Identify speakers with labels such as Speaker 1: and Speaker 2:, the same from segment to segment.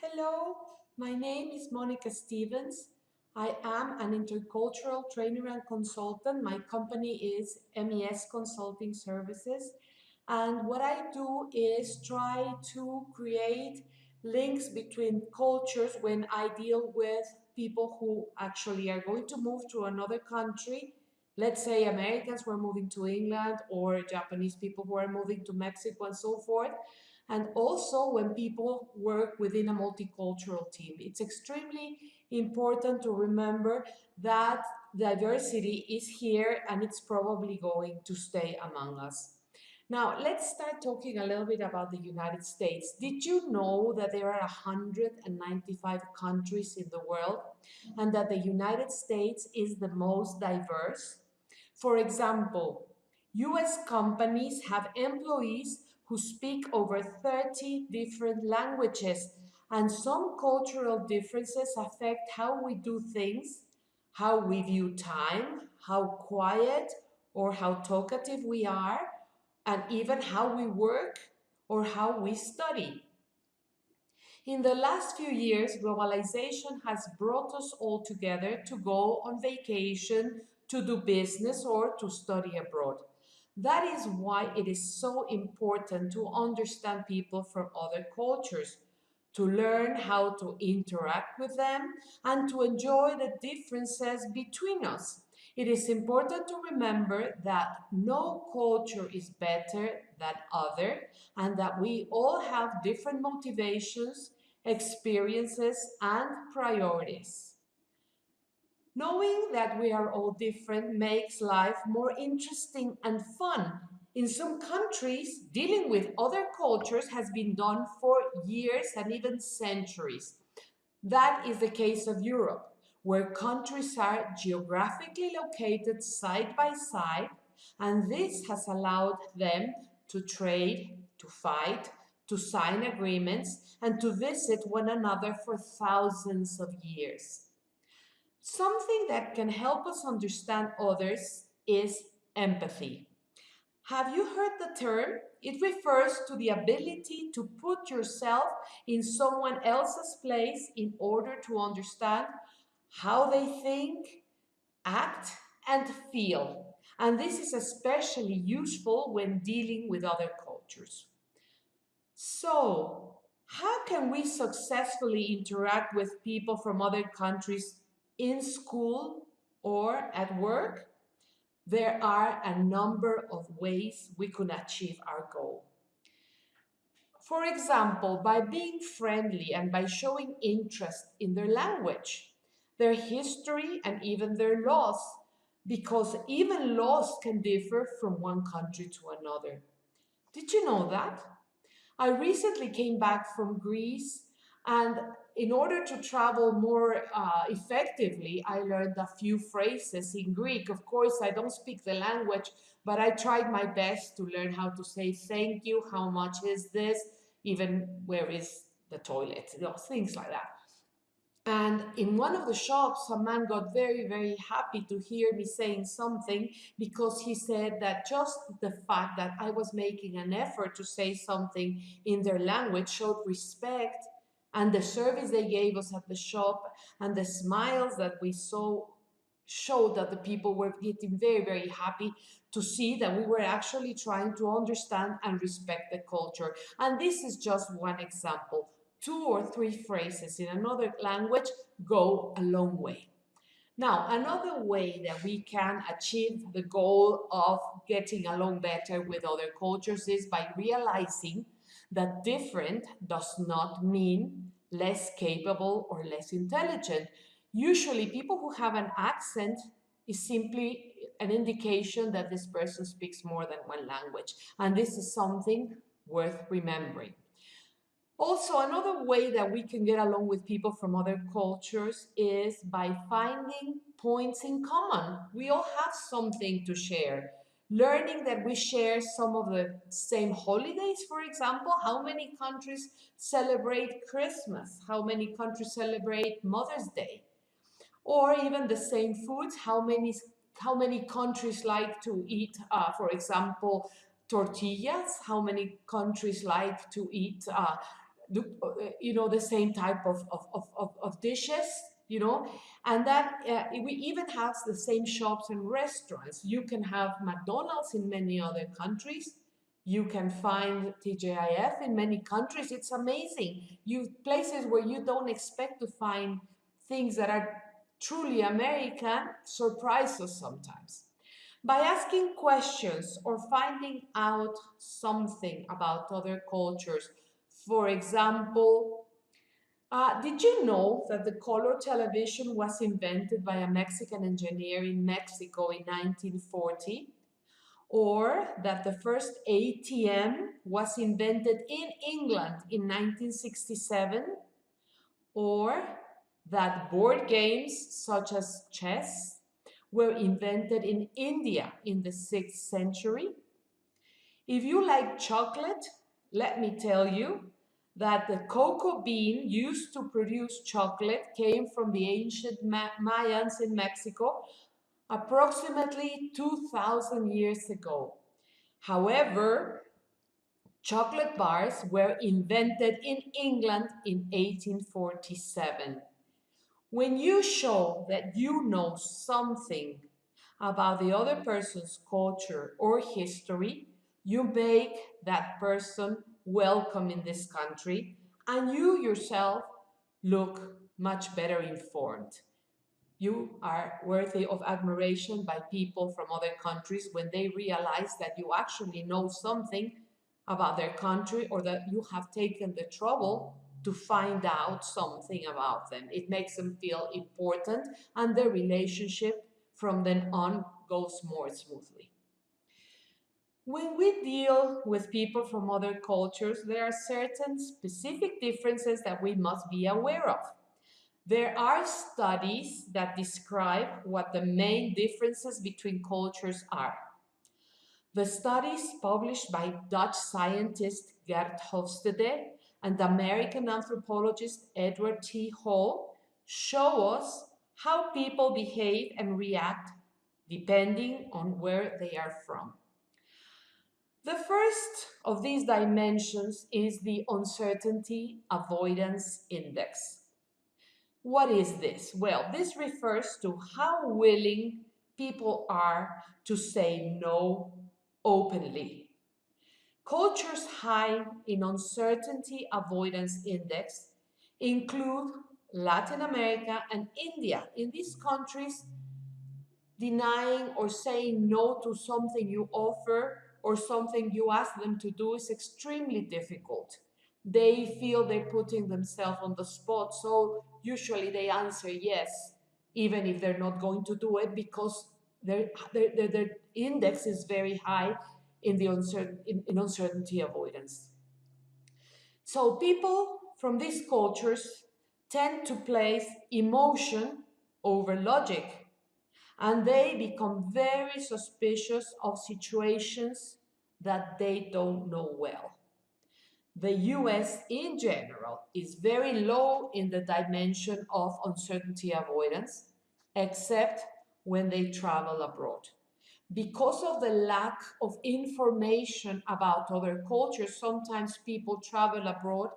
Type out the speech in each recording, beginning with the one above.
Speaker 1: Hello, my name is Monica Stevens. I am an intercultural trainer and consultant. My company is MES Consulting Services. And what I do is try to create links between cultures when I deal with people who actually are going to move to another country. Let's say Americans who are moving to England or Japanese people who are moving to Mexico and so forth. And also when people work within a multicultural team. It's extremely important to remember that diversity is here and it's probably going to stay among us. Now, let's start talking a little bit about the United States. Did you know that there are 195 countries in the world and that the United States is the most diverse? For example, US companies have employees who speak over 30 different languages, and some cultural differences affect how we do things, how we view time, how quiet or how talkative we are, and even how we work or how we study. In the last few years, globalization has brought us all together to go on vacation, to do business, or to study abroad. That is why it is so important to understand people from other cultures, to learn how to interact with them, and to enjoy the differences between us. It is important to remember that no culture is better than other, and that we all have different motivations, experiences, and priorities. Knowing that we are all different makes life more interesting and fun. In some countries, dealing with other cultures has been done for years and even centuries. That is the case of Europe, where countries are geographically located side by side, and this has allowed them to trade, to fight, to sign agreements, and to visit one another for thousands of years. Something that can help us understand others is empathy. Have you heard the term? It refers to the ability to put yourself in someone else's place in order to understand how they think, act, and feel. And this is especially useful when dealing with other cultures. So, how can we successfully interact with people from other countries in school or at work? There are a number of ways we can achieve our goal. For example, by being friendly and by showing interest in their language, their history, and even their laws, because even laws can differ from one country to another. Did you know that? I recently came back from Greece, and in order to travel more effectively, I learned a few phrases in Greek. Of course, I don't speak the language, but I tried my best to learn how to say thank you, how much is this, even where is the toilet, things like that. And in one of the shops, a man got very, very happy to hear me saying something because he said that just the fact that I was making an effort to say something in their language showed respect, and the service they gave us at the shop and the smiles that we saw showed that the people were getting very, very happy to see that we were actually trying to understand and respect the culture. And this is just one example. Two or three phrases in another language go a long way. Now, another way that we can achieve the goal of getting along better with other cultures is by realizing that different does not mean less capable or less intelligent. Usually, people who have an accent is simply an indication that this person speaks more than one language, and this is something worth remembering. Also, another way that we can get along with people from other cultures is by finding points in common. We all have something to share. Learning that we share some of the same holidays, for example, how many countries celebrate Christmas, how many countries celebrate Mother's Day, or even the same foods, how many countries like to eat, for example, tortillas, how many countries like to eat the same type of dishes, and that we even have the same shops and restaurants. You can have McDonald's in many other countries. You can find TGIF in many countries. It's amazing. Places where you don't expect to find things that are truly American surprise us sometimes. By asking questions or finding out something about other cultures, for example, did you know that the color television was invented by a Mexican engineer in Mexico in 1940? Or that the first ATM was invented in England in 1967? Or that board games such as chess were invented in India in the 6th century? If you like chocolate, let me tell you that the cocoa bean used to produce chocolate came from the ancient Mayans in Mexico approximately 2,000 years ago. However, chocolate bars were invented in England in 1847. When you show that you know something about the other person's culture or history, you make that person welcome in this country, and you yourself look much better informed. You are worthy of admiration by people from other countries when they realize that you actually know something about their country, or that you have taken the trouble to find out something about them. It makes them feel important, and the relationship from then on goes more smoothly. When we deal with people from other cultures, there are certain specific differences that we must be aware of. There are studies that describe what the main differences between cultures are. The studies published by Dutch scientist Gert Hofstede and American anthropologist Edward T. Hall show us how people behave and react depending on where they are from. The first of these dimensions is the uncertainty avoidance index. What is this? Well, this refers to how willing people are to say no openly. Cultures high in uncertainty avoidance index include Latin America and India. In these countries, denying or saying no to something you offer or something you ask them to do is extremely difficult. They feel they're putting themselves on the spot, so usually they answer yes, even if they're not going to do it, because their index is very high in the uncertainty avoidance. So people from these cultures tend to place emotion over logic, and they become very suspicious of situations that they don't know well. The US in general is very low in the dimension of uncertainty avoidance, except when they travel abroad. Because of the lack of information about other cultures, sometimes people travel abroad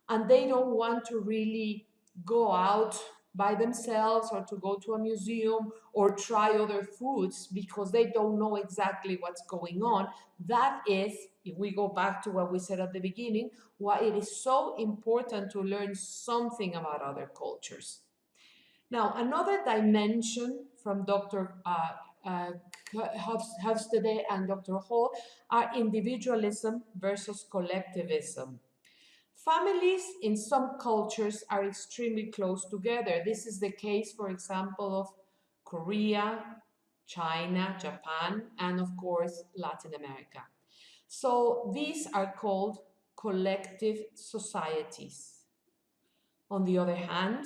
Speaker 1: and they don't want to really go out by themselves or to go to a museum or try other foods because they don't know exactly what's going on. That is, if we go back to what we said at the beginning, why it is so important to learn something about other cultures. Now, another dimension from Dr. Hofstede and Dr. Hall are individualism versus collectivism. Families in some cultures are extremely close together. This is the case, for example, of Korea, China, Japan, and of course, Latin America. So these are called collective societies. On the other hand,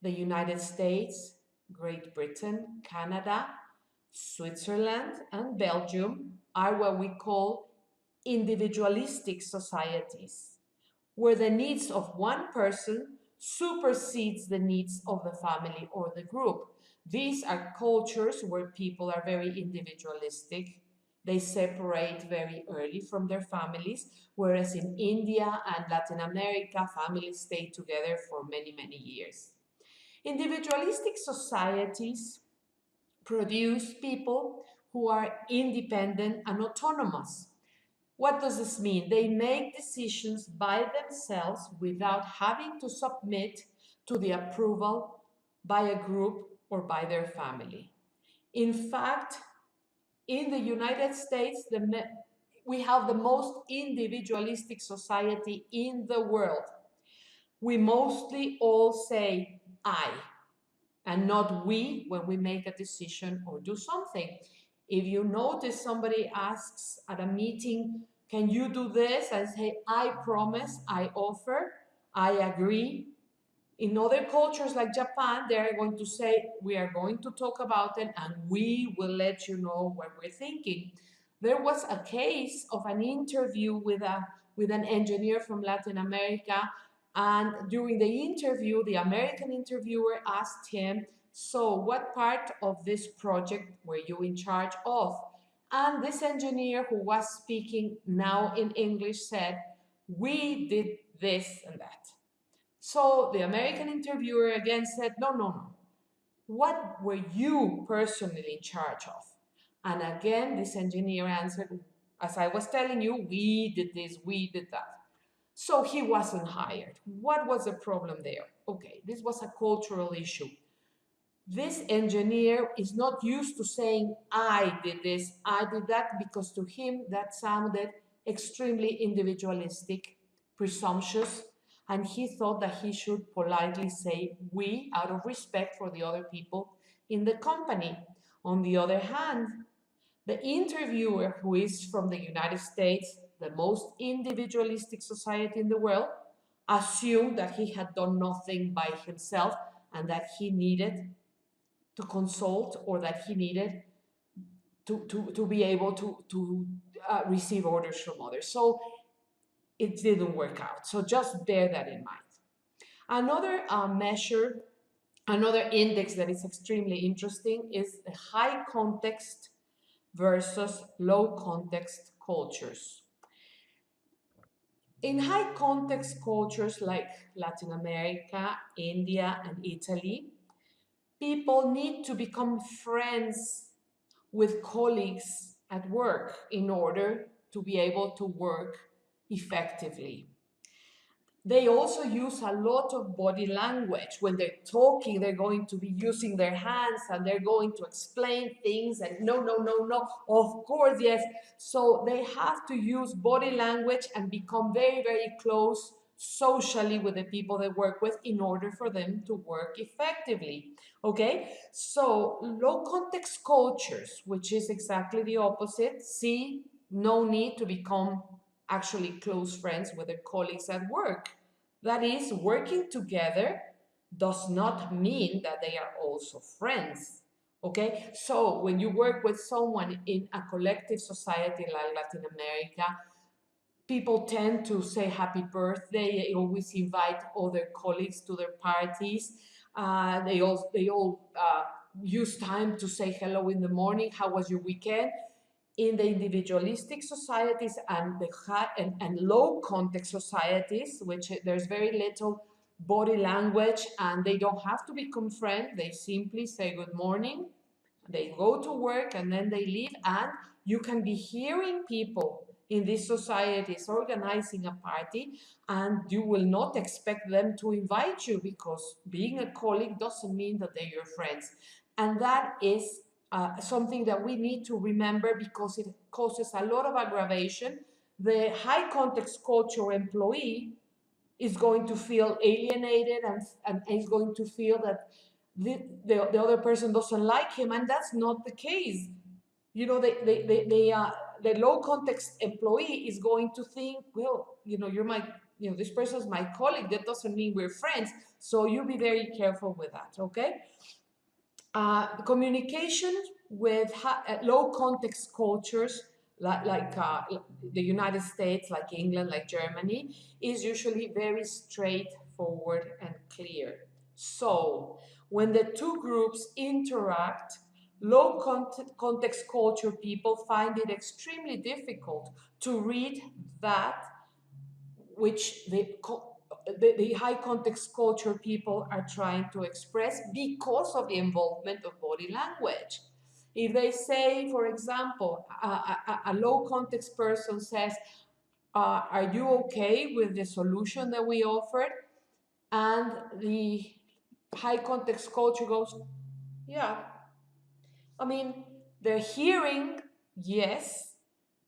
Speaker 1: the United States, Great Britain, Canada, Switzerland, and Belgium are what we call individualistic societies, where the needs of one person supersedes the needs of the family or the group. These are cultures where people are very individualistic. They separate very early from their families, whereas in India and Latin America, families stay together for many, many years. Individualistic societies produce people who are independent and autonomous. What does this mean? They make decisions by themselves without having to submit to the approval by a group or by their family. In fact, in the United States, we have the most individualistic society in the world. We mostly all say I and not we when we make a decision or do something. If you notice somebody asks at a meeting, can you do this? I say, I promise, I offer, I agree. In other cultures like Japan, they're going to say, we are going to talk about it and we will let you know what we're thinking. There was a case of an interview with an engineer from Latin America, and during the interview, the American interviewer asked him, so what part of this project were you in charge of? And this engineer, who was speaking now in English, said, we did this and that. So the American interviewer again said, no, no, no. What were you personally in charge of? And again, this engineer answered, as I was telling you, we did this, we did that. So he wasn't hired. What was the problem there? Okay, this was a cultural issue. This engineer is not used to saying, I did this, I did that, because to him that sounded extremely individualistic, presumptuous, and he thought that he should politely say we out of respect for the other people in the company. On the other hand, the interviewer, who is from the United States, the most individualistic society in the world, assumed that he had done nothing by himself and that he needed to consult, or that he needed to be able to receive orders from others. So it didn't work out. So just bear that in mind. Another measure, another index that is extremely interesting is the high context versus low context cultures. In high context cultures like Latin America, India, and Italy, people need to become friends with colleagues at work in order to be able to work effectively. They also use a lot of body language. When they're talking, they're going to be using their hands and they're going to explain things and no, no, no, no, of course, yes. So they have to use body language and become very, very close socially with the people they work with in order for them to work effectively. Okay, so low context cultures, which is exactly the opposite, see no need to become actually close friends with their colleagues at work. That is, working together does not mean that they are also friends. Okay, so when you work with someone in a collective society like Latin America, people tend to say happy birthday. They always invite other colleagues to their parties. They all use time to say hello in the morning. How was your weekend? In the individualistic societies and the high and low context societies, which there's very little body language and they don't have to become friends, they simply say good morning, they go to work and then they leave, and you can be hearing people in these societies organizing a party and you will not expect them to invite you, because being a colleague doesn't mean that they're your friends. And that is something that we need to remember, because it causes a lot of aggravation. The high context culture employee is going to feel alienated and is going to feel that the other person doesn't like him, and that's not the case. You know, the low context employee is going to think, well, this person's my colleague, that doesn't mean we're friends. So you be very careful with that, okay? Communication with low context cultures like the United States, like England, like Germany, is usually very straightforward and clear. So when the two groups interact, Low context culture people find it extremely difficult to read that which the high context culture people are trying to express because of the involvement of body language. If they say, for example, a low context person says, are you okay with the solution that we offered? And the high context culture goes, yeah. I mean, they're hearing, yes,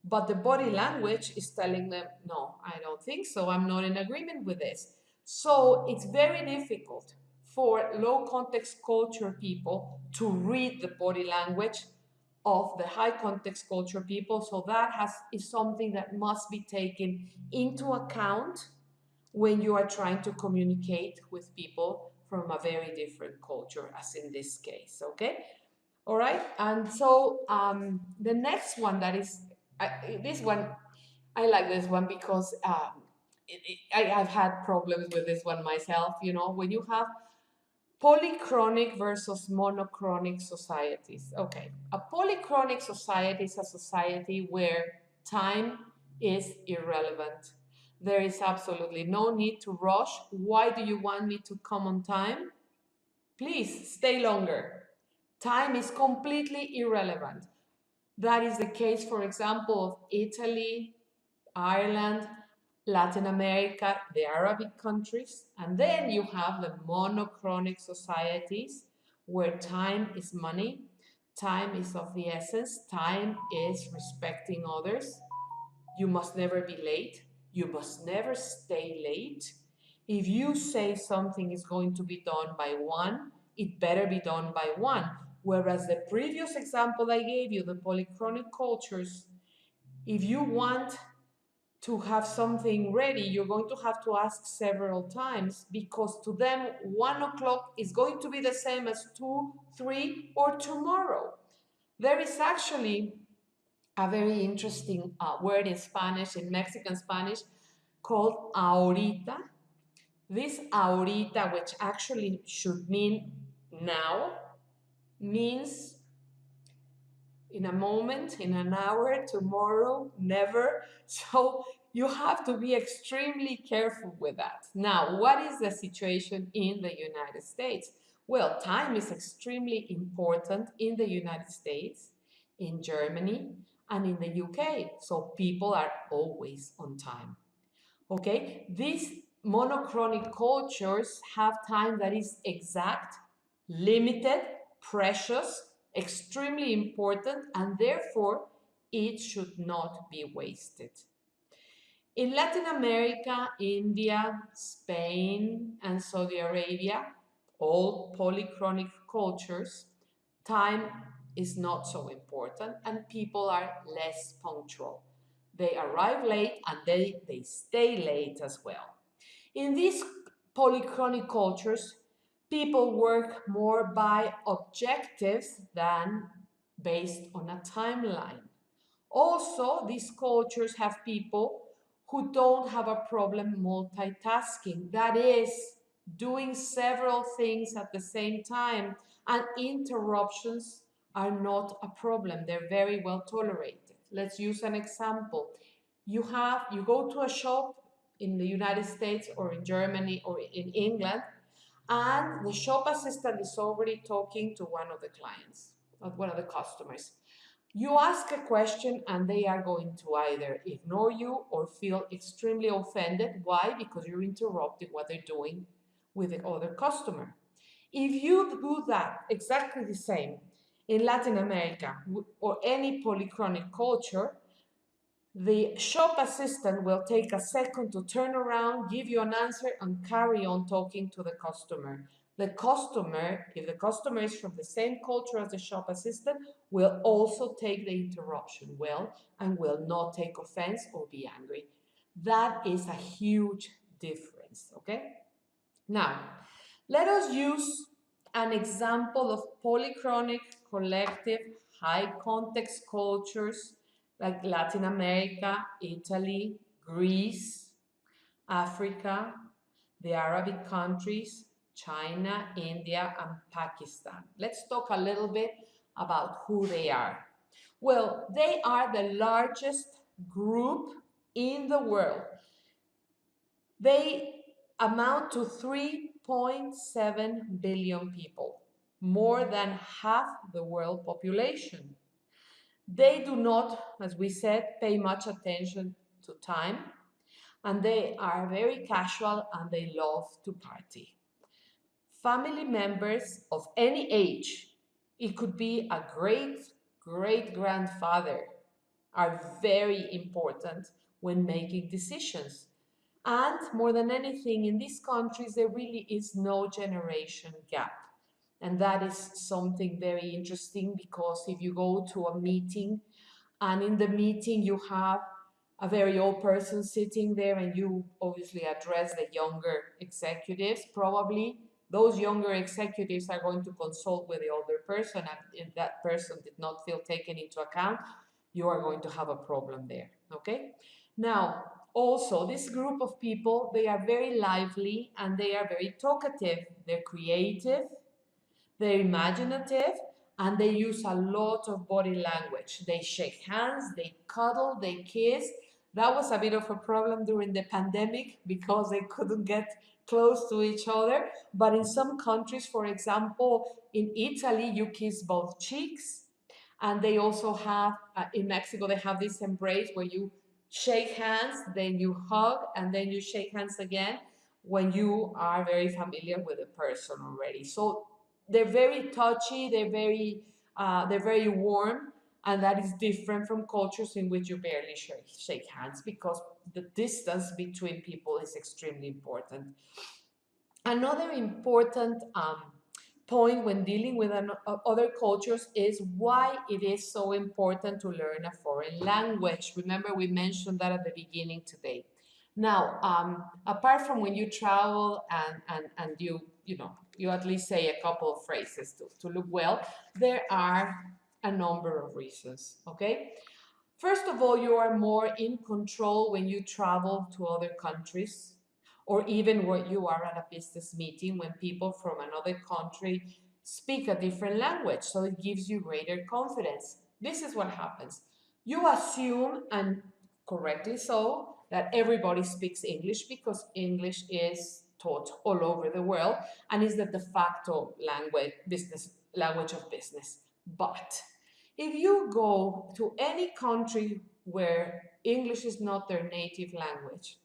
Speaker 1: but the body language is telling them, no, I don't think so. I'm not in agreement with this. So it's very difficult for low context culture people to read the body language of the high context culture people. So that is something that must be taken into account when you are trying to communicate with people from a very different culture, as in this case, okay? All right, and so the next one that is, this one, I like this one because I've had problems with this one myself. You know, when you have polychronic versus monochronic societies. Okay, a polychronic society is a society where time is irrelevant. There is absolutely no need to rush. Why do you want me to come on time? Please stay longer. Time is completely irrelevant. That is the case, for example, of Italy, Ireland, Latin America, the Arabic countries. And then you have the monochronic societies where time is money, time is of the essence, time is respecting others. You must never be late. You must never stay late. If you say something is going to be done by one, it better be done by one. Whereas the previous example I gave you, the polychronic cultures, if you want to have something ready, you're going to have to ask several times because to them, 1 o'clock is going to be the same as 2, 3, or tomorrow. There is actually a very interesting word in Spanish, in Mexican Spanish, called ahorita. This ahorita, which actually should mean now, means in a moment, in an hour, tomorrow, never. So you have to be extremely careful with that. Now, what is the situation in the United States? Well, time is extremely important in the United States, in Germany, and in the UK. So people are always on time. Okay, these monochronic cultures have time that is exact, limited, precious, extremely important, and therefore it should not be wasted. In Latin America, India, Spain, and Saudi Arabia, all polychronic cultures, time is not so important and people are less punctual. They arrive late and they stay late as well. In these polychronic cultures, people work more by objectives than based on a timeline. Also, these cultures have people who don't have a problem multitasking. That is, doing several things at the same time, and interruptions are not a problem. They're very well tolerated. Let's use an example. You go to a shop in the United States or in Germany or in England, and the shop assistant is already talking to one of the clients, or one of the customers. You ask a question and they are going to either ignore you or feel extremely offended. Why? Because you're interrupting what they're doing with the other customer. If you do that exactly the same in Latin America or any polychronic culture, the shop assistant will take a second to turn around, give you an answer, and carry on talking to the customer. The customer, if the customer is from the same culture as the shop assistant, will also take the interruption well and will not take offense or be angry. That is a huge difference, okay? Now, let us use an example of polychronic, collective, high context cultures like Latin America, Italy, Greece, Africa, the Arabic countries, China, India, and Pakistan. Let's talk a little bit about who they are. Well, they are the largest group in the world. They amount to 3.7 billion people, more than half the world population. They do not, as we said, pay much attention to time, and they are very casual and they love to party. Family members of any age, it could be a great grandfather, are very important when making decisions. And more than anything, in these countries, there really is no generation gap. And that is something very interesting, because if you go to a meeting and in the meeting you have a very old person sitting there and you obviously address the younger executives, probably those younger executives are going to consult with the older person, and if that person did not feel taken into account, you are going to have a problem there, okay? Now, also, this group of people, they are very lively and they are very talkative. They're creative, they're imaginative, and they use a lot of body language. They shake hands, they cuddle, they kiss. That was a bit of a problem during the pandemic because they couldn't get close to each other. But in some countries, for example, in Italy, you kiss both cheeks. And they also have, in Mexico, they have this embrace where you shake hands, then you hug, and then you shake hands again when you are very familiar with the person already. So they're very touchy, they're very warm, and that is different from cultures in which you barely shake hands, because the distance between people is extremely important. Another important point when dealing with other cultures is why it is so important to learn a foreign language. Remember, we mentioned that at the beginning today. Now, apart from when you travel and you at least say a couple of phrases to look well, there are a number of reasons, okay? First of all, you are more in control when you travel to other countries, or even when you are at a business meeting when people from another country speak a different language. So it gives you greater confidence. This is what happens. You assume, and correctly so, that everybody speaks English because English is taught all over the world and is the de facto language of business. But if you go to any country where English is not their native language,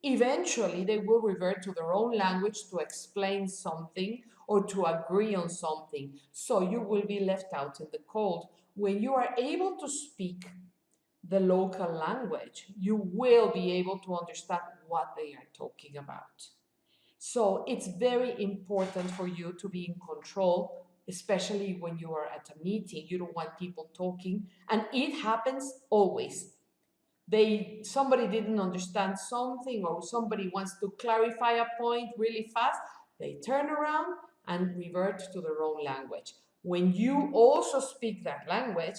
Speaker 1: eventually they will revert to their own language to explain something or to agree on something. So you will be left out in the cold. When you are able to speak the local language, you will be able to understand what they are talking about. So it's very important for you to be in control, especially when you are at a meeting. You don't want people talking, and it happens always. Somebody didn't understand something, or somebody wants to clarify a point really fast, they turn around and revert to their own language. When you also speak that language,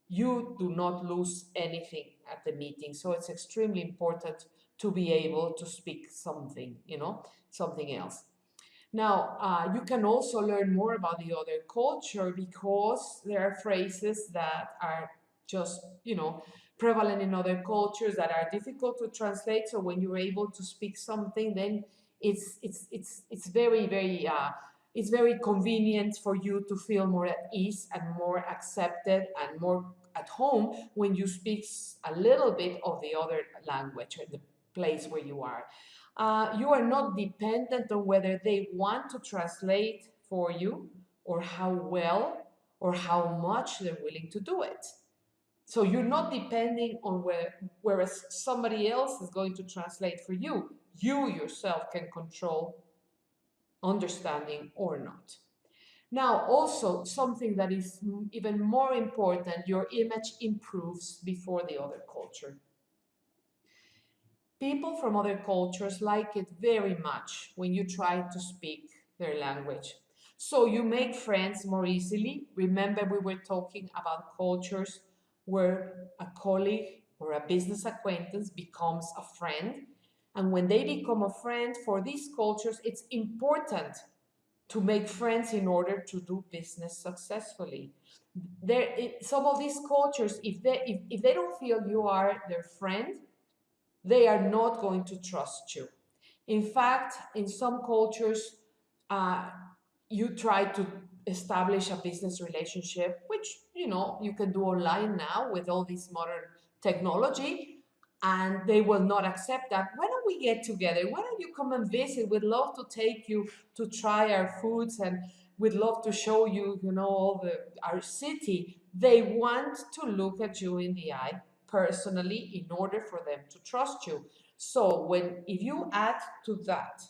Speaker 1: you do not lose anything at the meeting. So it's extremely important to be able to speak something, something else. Now, you can also learn more about the other culture because there are phrases that are just, prevalent in other cultures that are difficult to translate. So when you're able to speak something, then it's very convenient for you to feel more at ease and more accepted and more at home when you speak a little bit of the other language or the place where you are. You are not dependent on whether they want to translate for you or how well or how much they're willing to do it. So you're not depending on whereas somebody else is going to translate for you. You yourself can control understanding or not. Now, also something that is even more important, your image improves before the other culture. People from other cultures like it very much when you try to speak their language. So you make friends more easily. Remember, we were talking about cultures where a colleague or a business acquaintance becomes a friend. And when they become a friend, for these cultures, it's important to make friends in order to do business successfully. some of these cultures, if they don't feel you are their friend, they are not going to trust you. In fact, in some cultures, uh, you try to establish a business relationship, which you can do online now with all this modern technology, and they will not accept that. Why don't we get together? Why don't you come and visit? We'd love to take you to try our foods, and we'd love to show you, all our city. They want to look at you in the eye personally in order for them to trust you. So if you add to that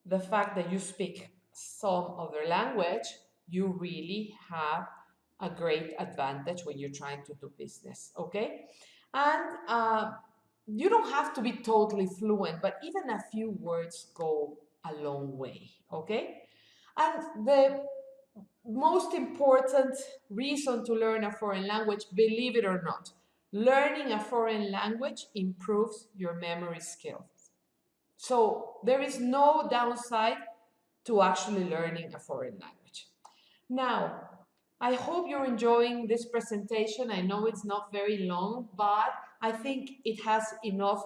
Speaker 1: the fact that you speak some other language, you really have a great advantage when you're trying to do business, okay? And you don't have to be totally fluent, but even a few words go a long way, okay? And the most important reason to learn a foreign language, believe it or not, learning a foreign language improves your memory skills. So there is no downside to actually learning a foreign language. Now, I hope you're enjoying this presentation. I know it's not very long, but I think it has enough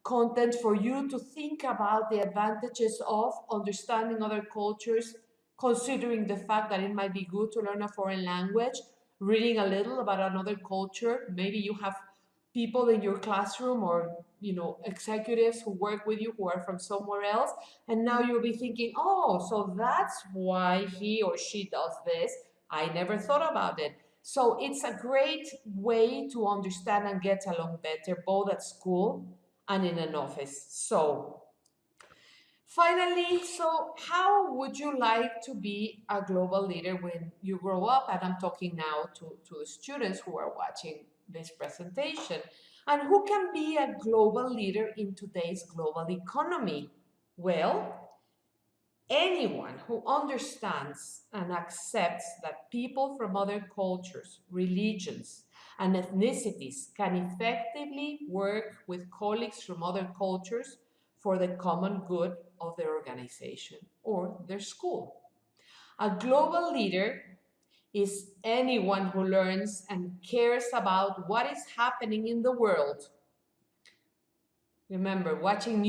Speaker 1: content for you to think about the advantages of understanding other cultures, considering the fact that it might be good to learn a foreign language, reading a little about another culture. Maybe you have people in your classroom or executives who work with you who are from somewhere else, and now you'll be thinking, oh, so that's why he or she does this. I never thought about it. So it's a great way to understand and get along better, both at school and in an office. So finally, so how would you like to be a global leader when you grow up? And I'm talking now to the students who are watching this presentation. And who can be a global leader in today's global economy? Well, anyone who understands and accepts that people from other cultures, religions, and ethnicities can effectively work with colleagues from other cultures for the common good of their organization or their school. A global leader is anyone who learns and cares about what is happening in the world. Remember, watching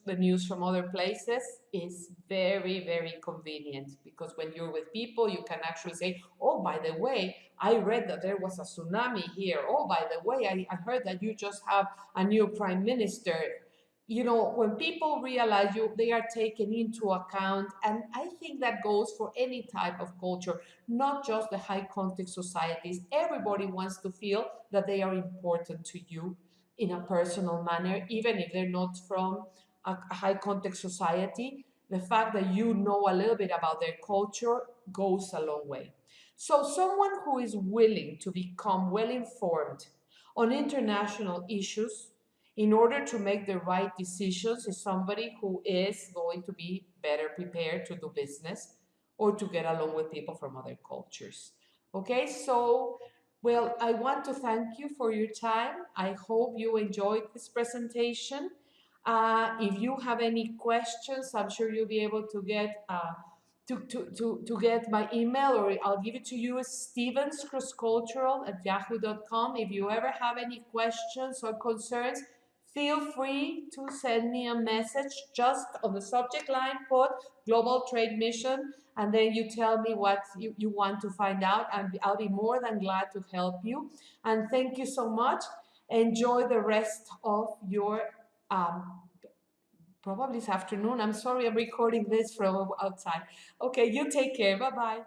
Speaker 1: the news from other places is very, very convenient, because when you're with people, you can actually say, oh, by the way, I read that there was a tsunami here. Oh, by the way, I heard that you just have a new prime minister. When people realize they are taken into account, and I think that goes for any type of culture, not just the high context societies. Everybody wants to feel that they are important to you in a personal manner, even if they're not from a high context society. The fact that you know a little bit about their culture goes a long way. So someone who is willing to become well informed on international issues in order to make the right decisions is somebody who is going to be better prepared to do business or to get along with people from other cultures. Okay, so well, I want to thank you for your time. I hope you enjoyed this presentation. If you have any questions, I'm sure you'll be able to get to get my email, or I'll give it to you as stevenscrosscultural@yahoo.com. If you ever have any questions or concerns, feel free to send me a message. Just on the subject line, put Global Trade Mission, and then you tell me what you want to find out, and I'll be more than glad to help you. And thank you so much. Enjoy the rest of your probably this afternoon. I'm sorry I'm recording this from outside. Okay, you take care. Bye-bye.